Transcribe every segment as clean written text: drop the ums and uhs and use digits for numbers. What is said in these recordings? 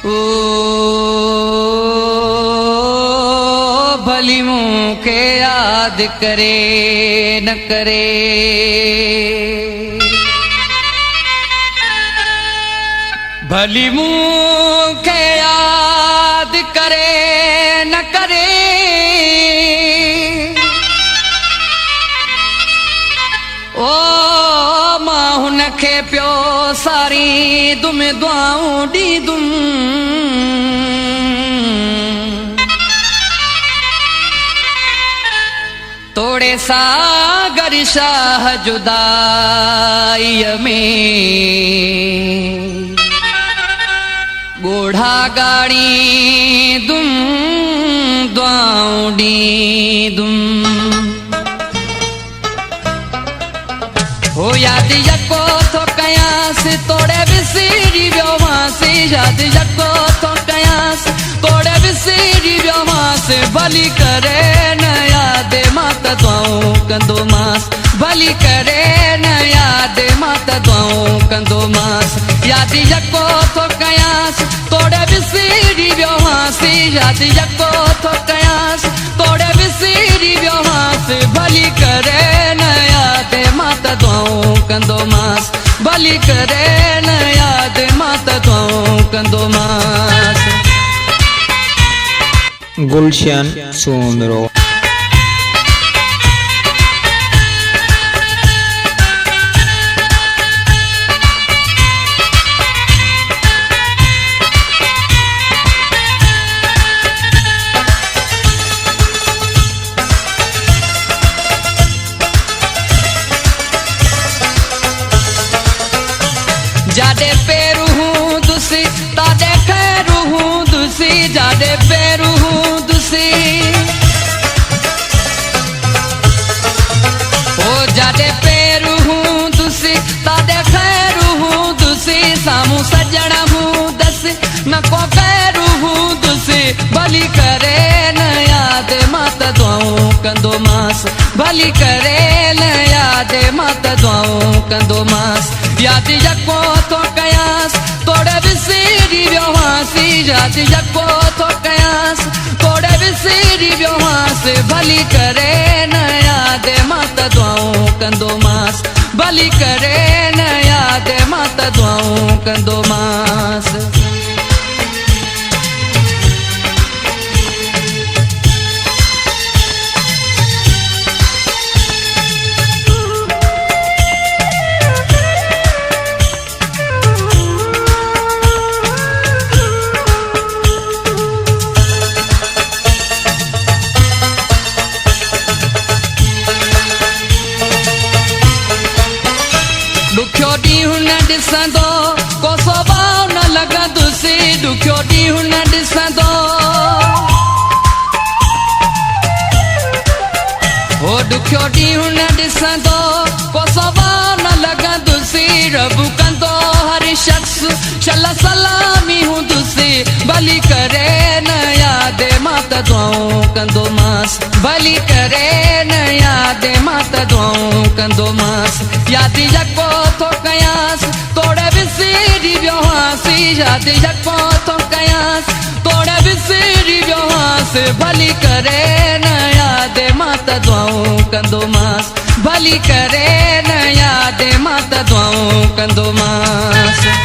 ओ भली मूंखे याद करे न करे, भली मूंखे याद करे न करे, ओ मां हुनखे पियो सारी दुम दुआऊं ॾींदुम, तोड़े सागर शाह जुदाईअ में ॻोढ़ा ॻाड़ी दुम दुआऊं ॾींदुम। हो यादि यको थो कयांसि तोड़े विसिरी वियो मांसि, यादि यको थो कयांसि तोड़े विसिरी वियो मांसि, भली करे न यादि मां त दुआऊं कंदो मांसि, भली करे न यादि मां त दुआऊं कंदो मांसि, यादि यको थो कयांसि तोड़े विसिरी वियो मांसि, यादि यको थो कयांसि तोड़े विसिरी वियो मांसि, भली करे न यादि मां त दुआऊं कंदो मांसि, भली करे न यादि मां त दुआऊं कंदो मांसि। गुलशन सोमरो जादे पेरू हूँ दुसी तादे खैरू हूँ दुसी, जादे पेरू हूँ दुसी, ओ जादे पेरू हूँ दुसी तादे खैरू हूँ दुसी, सामू सजण हूँ दसी न को खैरू हूँ दुसी, भली करे न यादि मां त दुआऊं कंदो मांसि, भली करे न यादि मां त दुआऊं कंदो मांसि, यादि यको थो कयांसि तोड़े विसिरी वियो मांसि, यादि यको थो कयांसि तोड़े विसिरी वियो मांसि, भली करे न यादि मां त दुआऊं कंदो मांसि, भली करे न यादि मां त दुआऊं कंदो मांसि। ॾुखियो ॾींहुं न ॾिसंदो को स्वभाव न लॻंदुसि, ॾुखियो ॾींहुं न ॾिसंदो, हो ॾुखियो ॾींहुं न ॾिसंदो को स्वभाव न लॻंदुसि, रब कंदो हर शख़्स शल सलामी हूंदुसि, भली करे न यादि मां त दुआऊं कंदो मांसि, भली करे न यादि मां त दुआऊं कंदो मांसि, यादि यको थो कयांसि तोड़े विसिरी वियो मांसि, यादि यको थो कयांसि तोड़े विसिरी वियो मांसि, भली करे न यादि मां त दुआऊं कंदो मांसि, भली करे न यादि मां त दुआऊं कंदो मांसि।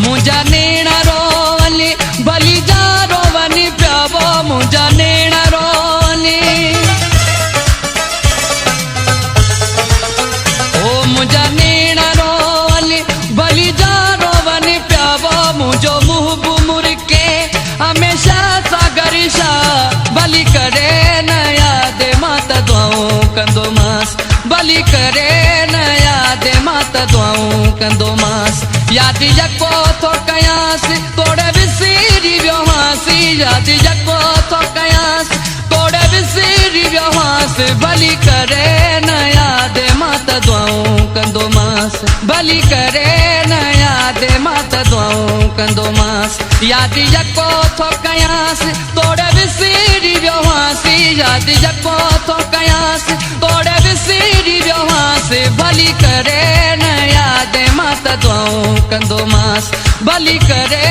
मुंहिंजा नेण रोवनि भली जा रोवनि पिया वो, मुंहिंजा नेण रोवनि, ओ मुंहिंजा नेण रोवनि भली जा रोवनि पिया वो, मुंहिंजो मुंहुं मुरके हमेशा सागर शाह, भली करे न यादि मां त दुआऊं कंदो मांसि, भली करे न यादि मां त दुआऊं कंदो मांसि, यादि यको थो कयांसि तोड़े विसिरी वियो मांसि, यादि यको थो कयांसि तोड़े विसिरी मास भली करे न याद मात दुआऊं कंदो मास याद यको थो कयांस तोड़े विसरी वियो हासी याद यको थो कयांस तोड़े विसरी वियो हासी भली करे न याद मात दुआऊं कंदो मास भली करे